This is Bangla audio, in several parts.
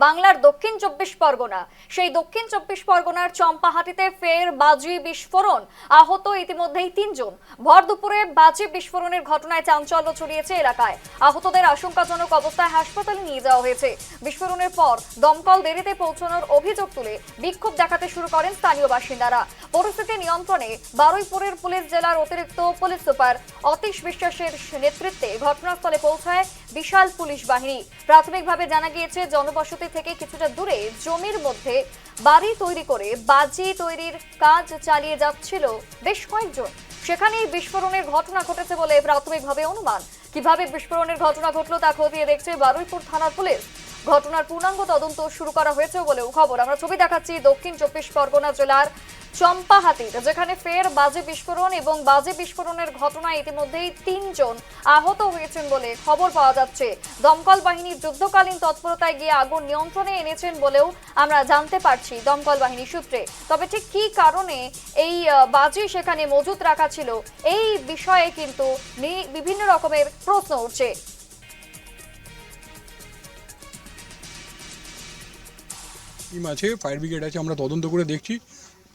বাংলার দক্ষিণ চব্বিশ পরগনা। সেই দক্ষিণ চব্বিশ পরগনার চম্পাহাটিতে ফের বাজি বিস্ফোরণ, আহত ইতিমধ্যেই ৩ জন। ভর দুপুরে বাজি বিস্ফোরণের ঘটনায় চাঞ্চল্য ছড়িয়েছে এলাকায়। আহতদের আশঙ্কাজনক অবস্থায় হাসপাতালে নিয়ে যাওয়া হয়েছে। বিস্ফোরণের পর দমকল দেরিতে পৌঁছানোর অভিযোগ তুলে বিক্ষোভ দেখাতে শুরু করেন স্থানীয় বাসিন্দারা। পরিস্থিতি নিয়ন্ত্রণে বারুইপুরের পুলিশ জেলার অতিরিক্ত পুলিশ সুপার অতীশ বিশ্বাসের নেতৃত্বে ঘটনাস্থলে পৌঁছায় বিশাল পুলিশ বাহিনী। প্রাথমিকভাবে জানা গিয়েছে জনবসতি থেকে কিছুটা দূরে জমির মধ্যে বাড়ি তৈরি করে বাজি তৈরির কাজ চালিয়ে যাচ্ছিল বেশ কয়েকজন। সেখানেই বিস্ফোরণের ঘটনা ঘটেছে বলে প্রাথমিকভাবে অনুমান। কিভাবে বিস্ফোরণের ঘটনা ঘটলো তা খতিয়ে দেখছে বারুইপুর থানার পুলিশ। ঘটনার পূর্ণাঙ্গ তদন্ত শুরু করা হয়েছে বলেও খবর। আমরা ছবি দেখাচ্ছি দক্ষিণ চব্বিশ পরগনা জেলার চম্পাহাটিতে, যেখানে ফের বাজে বিস্ফোরণ এবং বাজে বিস্ফোরণের ঘটনায় ইতিমধ্যেই ৩ জন আহত হয়েছেন বলে খবর পাওয়া যাচ্ছে। দমকল বাহিনীর যুদ্ধকালীন তৎপরতায় গিয়ে আগুন নিয়ন্ত্রণে এনেছেন বলেও আমরা জানতে পারছি দমকল বাহিনী সূত্রে। তবে ঠিক কী কারণে এই বাজি সেখানে মজুত রাখা ছিল, এই বিষয়ে কিন্তু বিভিন্ন রকমের প্রশ্ন উঠছে। টিম আছে, ফায়ার ব্রিগেড আছে, আমরা তদন্ত করে দেখছি।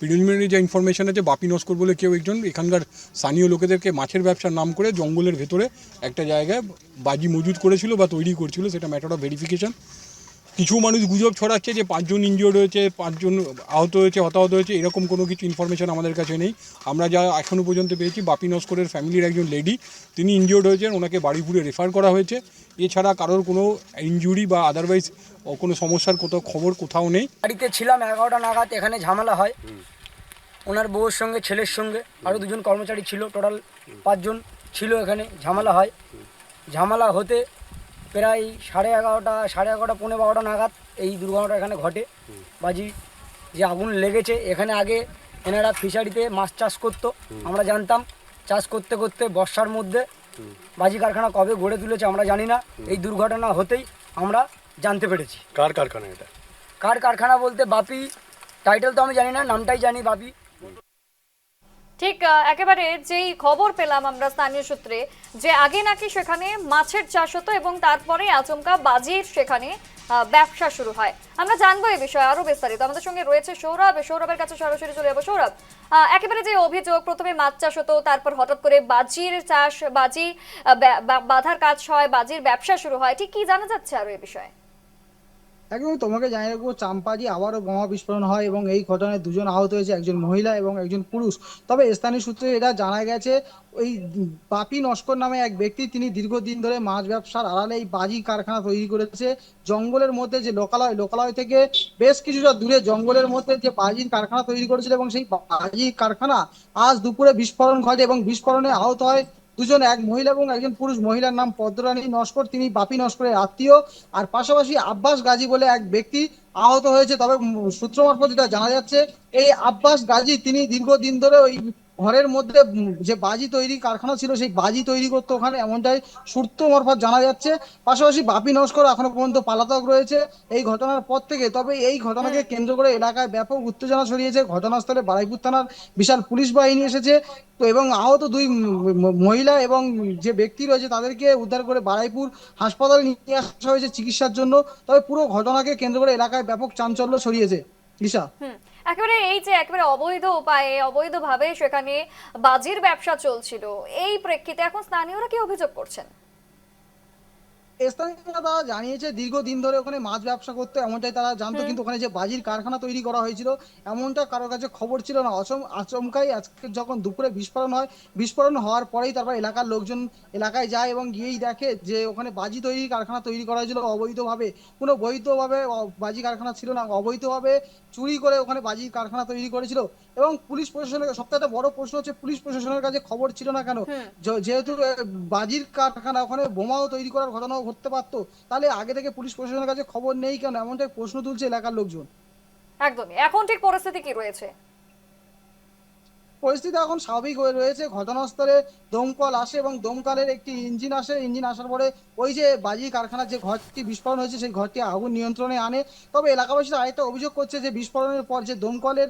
প্রিলিমিনারি যে ইনফরমেশন আছে, বাপি নস্কর বলে কেউ একজন এখানকার স্থানীয় লোকেদেরকে মাছের ব্যবসার নাম করে জঙ্গলের ভেতরে একটা জায়গায় বাজি মজুত করেছিল বা তৈরি করছিল, সেটা ম্যাটার অফ ভেরিফিকেশন। কিছু মানুষ গুজব ছড়াচ্ছে যে 5 জন ইনজিওর্ড হয়েছে, 5 জন আহত হয়েছে, হতাহত হয়েছে, এরকম কোনো কিছু ইনফরমেশন আমাদের কাছে নেই। আমরা যা এখনও পর্যন্ত পেয়েছি, বাপি নস্করের ফ্যামিলির একজন লেডি, তিনি ইনজিওর্ড হয়েছেন, ওনাকে বারুইপুরে রেফার করা হয়েছে। এছাড়া কারোর কোনো ইনজুরি বা আদারওয়াইজ কোনো সমস্যার কোথাও খবর কোথাও নেই। বাড়িতে ছিলাম 11টা নাগাদ, এখানে ঝামেলা হয় ওনার বউয়ের সঙ্গে, ছেলের সঙ্গে, আরও 2 জন কর্মচারী ছিল, টোটাল 5 জন ছিল। এখানে ঝামেলা হয়। ঝামেলা হতে প্রায় 11:30 পৌনে 12টা নাগাদ এই দুর্ঘটনাটা এখানে ঘটে। বাজি যে আগুন লেগেছে, এখানে আগে এনারা ফিশারিতে মাছ চাষ করতো, আমরা জানতাম। চাষ করতে করতে বর্ষার মধ্যে বাজি কারখানা কবে গড়ে তুলেছে আমরা জানি না। এই দুর্ঘটনা হতেই আমরা জানতে পেরেছি। কার কারখানা এটা? কার কারখানা বলতে বাপি, টাইটেল তো আমি জানি না, নামটাই জানি বাপি। ঠিক একেবারে যেই খবর পেলাম আমরা স্থানীয় সূত্রে, যে আগে নাকি সেখানে মাছের চাষ হতো এবং তারপরে আচমকা বাজির সেখানে ব্যবসা শুরু হয়। আমরা জানবো এই বিষয়ে আরো বিস্তারিত। আমাদের সঙ্গে রয়েছে সৌরভ। সৌরভের কাছে সরাসরি চলে যাবো। সৌরভ, একেবারে যে অভিযোগ, প্রথমে মাছ চাষ হতো, তারপর হঠাৎ করে বাজির চাষ, বাজি বাঁধার কাজ হয়, বাজির ব্যবসা শুরু হয়, ঠিক কি জানা যাচ্ছে আরো এই বিষয়ে? একদমই, তোমাকে জানিয়ে রাখবো, চাম্পাজি আবারও বোমা বিস্ফোরণ হয় এবং এই ঘটনায় 2 জন আহত হয়েছে, একজন মহিলা এবং একজন পুরুষ। তবে স্থানীয় সূত্রে এটা জানা গেছে, ওই বাপি নস্কর নামে এক ব্যক্তি, তিনি দীর্ঘদিন ধরে মাছ ব্যবসার আড়ালে এই বাজি কারখানা তৈরি করেছে। জঙ্গলের মধ্যে যে লোকালয় থেকে বেশ কিছুটা দূরে জঙ্গলের মধ্যে যে বাজির কারখানা তৈরি করেছিল এবং সেই বাজির কারখানা আজ দুপুরে বিস্ফোরণ ঘটে এবং বিস্ফোরণে আহত হয় 2 জন, এক মহিলা এবং একজন পুরুষ। মহিলার নাম পদ্মরানী নস্কর, তিনি বাপি নস্করের আত্মীয়। আর পাশাপাশি আব্বাস গাজী বলে এক ব্যক্তি আহত হয়েছে। তবে সূত্র মারফত যেটা জানা যাচ্ছে, এই আব্বাস গাজী তিনি দীর্ঘদিন ধরে ওই ঘরের মধ্যে যে বাজি তৈরি কারখানা ছিল, সেই বাজি তৈরি করতো ওখানে, এমনটাই সূত্র মারফত জানা যাচ্ছে। পাশাপাশি বাপি নস্কর এখনো পর্যন্ত পলাতক রয়েছে এই ঘটনার পর থেকে। তবে এই ঘটনাকে কেন্দ্র করে এলাকায় ব্যাপক উত্তেজনা ছড়িয়েছে। ঘটনাস্থলে বারুইপুর থানার বিশাল পুলিশ বাহিনী এসেছে। তো এবং আহত 2 মহিলা এবং যে ব্যক্তি রয়েছে তাদেরকে উদ্ধার করে বারুইপুর হাসপাতালে নিয়ে আসা হয়েছে চিকিৎসার জন্য। তবে পুরো ঘটনাকে কেন্দ্র করে এলাকায় ব্যাপক চাঞ্চল্য ছড়িয়েছে। দিশা, একেবারে এই যে একেবারে অবৈধ উপায়ে, অবৈধভাবে সেখানে বাজির ব্যবসা চলছিল, এই প্রেক্ষিতে এখন স্থানীয়রা কি অভিযোগ করছেন? স্থানীয়রা তারা জানিয়েছে দীর্ঘদিন ধরে ওখানে মাছ ব্যবসা করতো, এমনটাই তারা জানতো। কিন্তু ওখানে যে বাজির কারখানা তৈরি করা হয়েছিল এমনটা কারোর কাছে খবর ছিল না। আচমকাই আজকে যখন দুপুরে বিস্ফোরণ হয়, বিস্ফোরণ হওয়ার পরেই তারপর এলাকার লোকজন এলাকায় যায় এবং গিয়েই দেখে যে ওখানে বাজি তৈরি কারখানা তৈরি করা হয়েছিল অবৈধভাবে। কোনো বৈধভাবে বাজি কারখানা ছিল না, অবৈধভাবে চুরি করে ওখানে বাজির কারখানা তৈরি করেছিল। এবং পুলিশ প্রশাসনের সবথেকে বড় প্রশ্ন হচ্ছে, পুলিশ প্রশাসনের কাছে খবর ছিল না কেন? যেহেতু বাজির কারখানা, ওখানে বোমাও তৈরি করার ঘটনাও ঘটতে পারতো, তাহলে আগে থেকে পুলিশ প্রশাসনের কাছে খবর নেই কেন? এমনটাই প্রশ্ন তুলছে এলাকার লোকজন। একদমই। এখন ঠিক পরিস্থিতি কি রয়েছে? পরিস্থিতি এখন স্বাভাবিক হয়ে রয়েছে। ঘটনাস্থলে দমকল আসে এবং দমকলের একটি ইঞ্জিন আসে। ইঞ্জিন আসার পরে ওই যে বাজি কারখানার যে ঘরটি বিস্ফোরণ হয়েছে সেই ঘরটি আগুন নিয়ন্ত্রণে আনে। তবে এলাকাবাসীরা আরেকটা অভিযোগ করছে যে বিস্ফোরণের পর যে দমকলের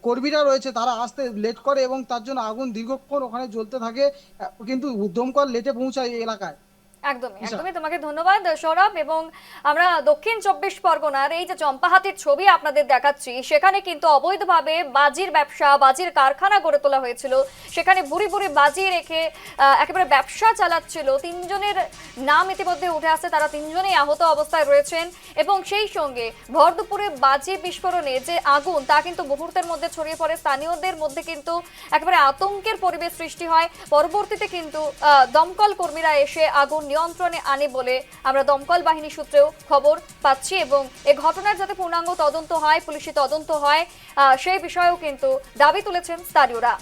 কর্মীরা রয়েছে তারা আসতে লেট করে এবং তার জন্য আগুন দীর্ঘক্ষণ ওখানে জ্বলতে থাকে, কিন্তু দমকল লেটে পৌঁছায় এই এলাকায়। একদমই একদমই তোমাকে ধন্যবাদ সৌরভ। এবং আমরা দক্ষিণ 24 পরগনার এই যে চম্পাহাটির ছবি আপনাদের দেখাচ্ছি, সেখানে কিন্তু অবৈধভাবে বাজির ব্যবসা, বাজির কারখানা গড়ে তোলা হয়েছিল। সেখানে বুড়ি বুড়ি বাজি রেখে একেবারে ব্যবসা চালাচ্ছিল। তিনজনের নাম ইতিমধ্যে উঠে আসছে, তারা তিনজনেই আহত অবস্থায় রয়েছেন। এবং সেই সঙ্গে ভর দুপুরে বাজি বিস্ফোরণে যে আগুন, তা কিন্তু মুহূর্তের মধ্যে ছড়িয়ে পড়ে। স্থানীয়দের মধ্যে কিন্তু একেবারে আতঙ্কের পরিবেশ সৃষ্টি হয়। পরবর্তীতে কিন্তু দমকল কর্মীরা এসে আগুন নিয়ন্ত্রণে আনে বলে আমরা দমকল বাহিনী সূত্রেও খবর পাচ্ছি। এবং এই ঘটনার যাতে পূর্ণাঙ্গ তদন্ত হয়, পুলিশি তদন্ত হয়, সেই বিষয়েও কিন্তু দাবি তুলেছেন স্থানীয়রা।